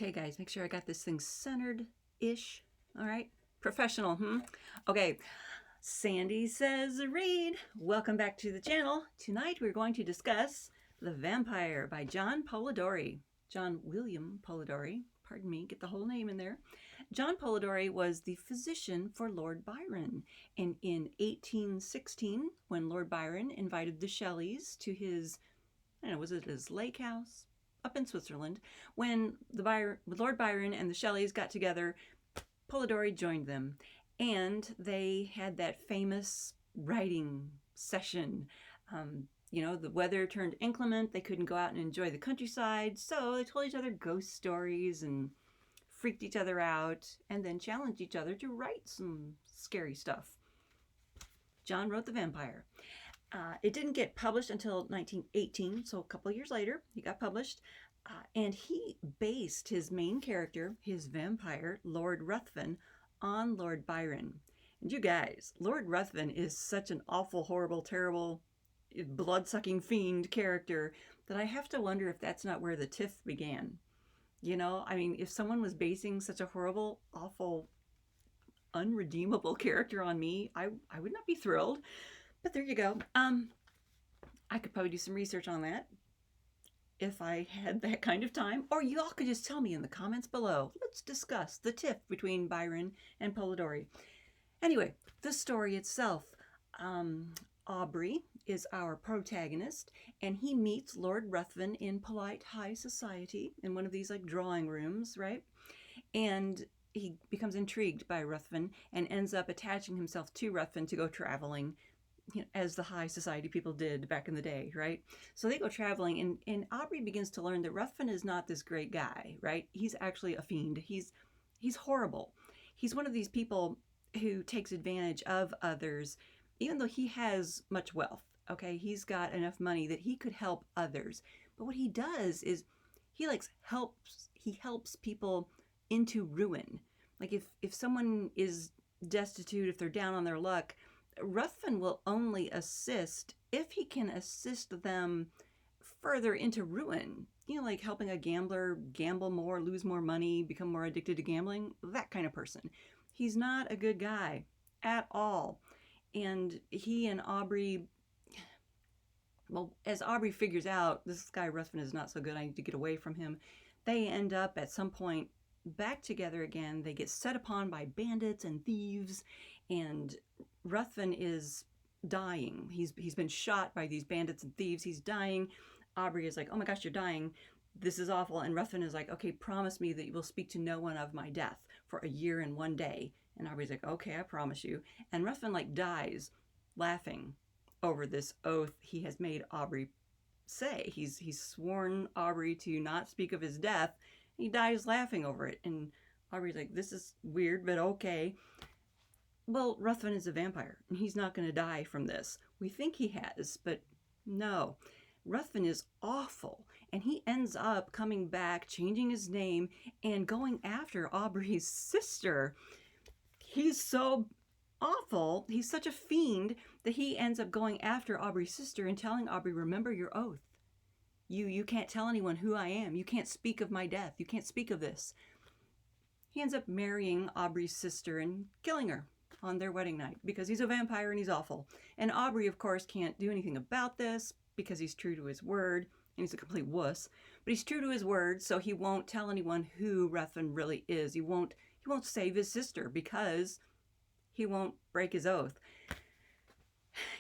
Okay, guys, make sure I got this thing centered-ish. All right, professional, Okay, Sandy says read. Welcome back to the channel. Tonight we're going to discuss The Vampire by John Polidori. John William Polidori, pardon me, get the whole name in there. John Polidori was the physician for Lord Byron, and in 1816, when Lord Byron invited the Shelleys to his, I don't know, was it his lake house? Up in Switzerland, when Lord Byron and the Shelleys got together, Polidori joined them, and they had that famous writing session. The weather turned inclement, they couldn't go out and enjoy the countryside, so they told each other ghost stories and freaked each other out, and then challenged each other to write some scary stuff. John wrote The Vampire. It didn't get published until 1918, so a couple of years later, he got published. And he based his main character, his vampire, Lord Ruthven, on Lord Byron. And you guys, Lord Ruthven is such an awful, horrible, terrible, blood-sucking fiend character that I have to wonder if that's not where the tiff began. You know, I mean, if someone was basing such a horrible, awful, unredeemable character on me, I would not be thrilled. But there you go. I could probably do some research on that if I had that kind of time. Or y'all could just tell me in the comments below. Let's discuss the tiff between Byron and Polidori. Anyway, the story itself. Aubrey is our protagonist, and he meets Lord Ruthven in polite high society in one of these like drawing rooms, right? And he becomes intrigued by Ruthven and ends up attaching himself to Ruthven to go traveling, as the high society people did back in the day, right? So they go traveling, and Aubrey begins to learn that Ruthven is not this great guy, right? He's actually a fiend. He's horrible. He's one of these people who takes advantage of others, even though he has much wealth, okay? He's got enough money that he could help others. But what he does is he helps people into ruin. Like if someone is destitute, if they're down on their luck, Ruthven will only assist if he can assist them further into ruin. Like helping a gambler gamble more, lose more money, become more addicted to gambling, that kind of person. He's not a good guy at all. And he and Aubrey, well, as Aubrey figures out, this guy Ruthven is not so good, I need to get away from him, they end up at some point back together again. They get set upon by bandits and thieves, and Ruthven is dying. He's been shot by these bandits and thieves. He's dying. Aubrey is like, oh my gosh, you're dying. This is awful. And Ruthven is like, okay, promise me that you will speak to no one of my death for a year and 1 day. And Aubrey's like, okay, I promise you. And Ruthven like dies laughing over this oath he has made Aubrey say. He's sworn Aubrey to not speak of his death. He dies laughing over it. And Aubrey's like, this is weird, but okay. Well, Ruthven is a vampire, and he's not going to die from this. We think he has, but no. Ruthven is awful, and he ends up coming back, changing his name, and going after Aubrey's sister. He's so awful. He's such a fiend that he ends up going after Aubrey's sister and telling Aubrey, remember your oath. You can't tell anyone who I am. You can't speak of my death. You can't speak of this. He ends up marrying Aubrey's sister and killing her on their wedding night because he's a vampire and he's awful. And Aubrey, of course, can't do anything about this because he's true to his word, and he's a complete wuss. But he's true to his word, so he won't tell anyone who Ruthven really is. He won't save his sister because he won't break his oath.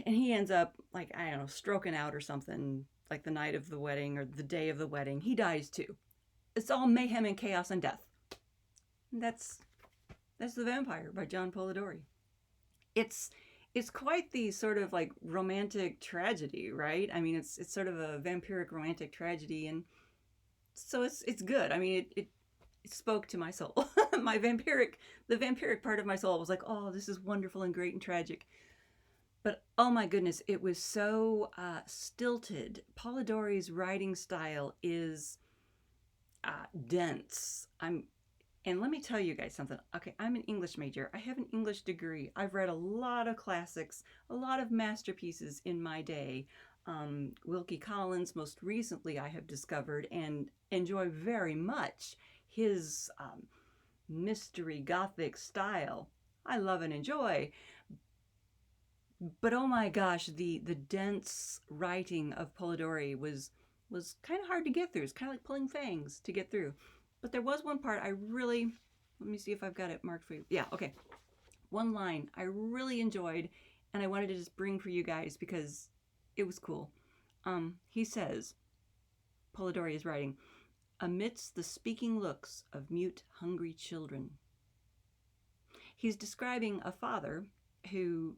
And he ends up, like, I don't know, stroking out or something, like the night of the wedding or the day of the wedding. He dies too. It's all mayhem and chaos and death. And that's The Vampire by John Polidori. It's quite the sort of like romantic tragedy, right? I mean, it's sort of a vampiric romantic tragedy, and so it's good. I mean, it spoke to my soul. The vampiric part of my soul was like, oh, this is wonderful and great and tragic. But oh my goodness, it was so stilted. Polidori's writing style is dense. And let me tell you guys something. Okay, I'm an English major. I have an English degree. I've read a lot of classics, a lot of masterpieces in my day. Wilkie Collins, most recently, I have discovered and enjoy very much. his mystery gothic style, I love and enjoy. But oh my gosh, the dense writing of Polidori was kind of hard to get through. It's kind of like pulling fangs to get through. But there was one part I really, let me see if I've got it marked for you. Yeah, okay. One line I really enjoyed, and I wanted to just bring for you guys because it was cool. He says, Polidori is writing, amidst the speaking looks of mute, hungry children. He's describing a father who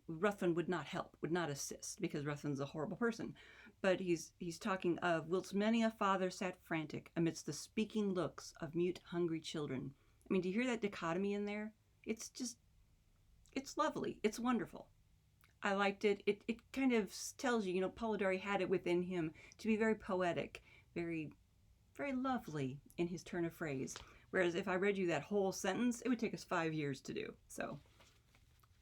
Ruthven would not help, would not assist, because Ruthven's a horrible person. But he's talking of, whilst many a father sat frantic amidst the speaking looks of mute, hungry children. I mean, do you hear that dichotomy in there? It's just, it's lovely. It's wonderful. I liked it. It kind of tells you, you know, Polidori had it within him to be very poetic, very, very lovely in his turn of phrase. Whereas if I read you that whole sentence, it would take us 5 years to do. So,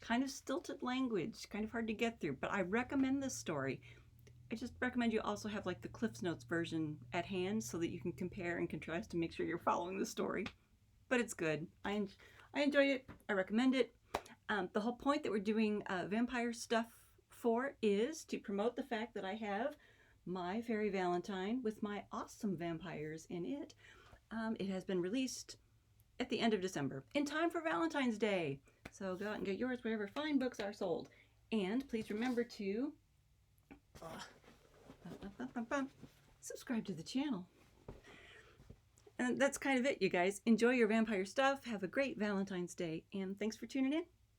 kind of stilted language, kind of hard to get through. But I recommend this story. I just recommend you also have like the Cliff's Notes version at hand so that you can compare and contrast to make sure you're following the story. But it's good. I enjoyed it. I recommend it. The whole point that we're doing vampire stuff for is to promote the fact that I have my Fairy Valentine with my awesome vampires in it. It has been released at the end of December, in time for Valentine's Day. So go out and get yours wherever fine books are sold. And please remember to subscribe to the channel. And that's kind of it, you guys. Enjoy your vampire stuff. Have a great Valentine's Day. And thanks for tuning in.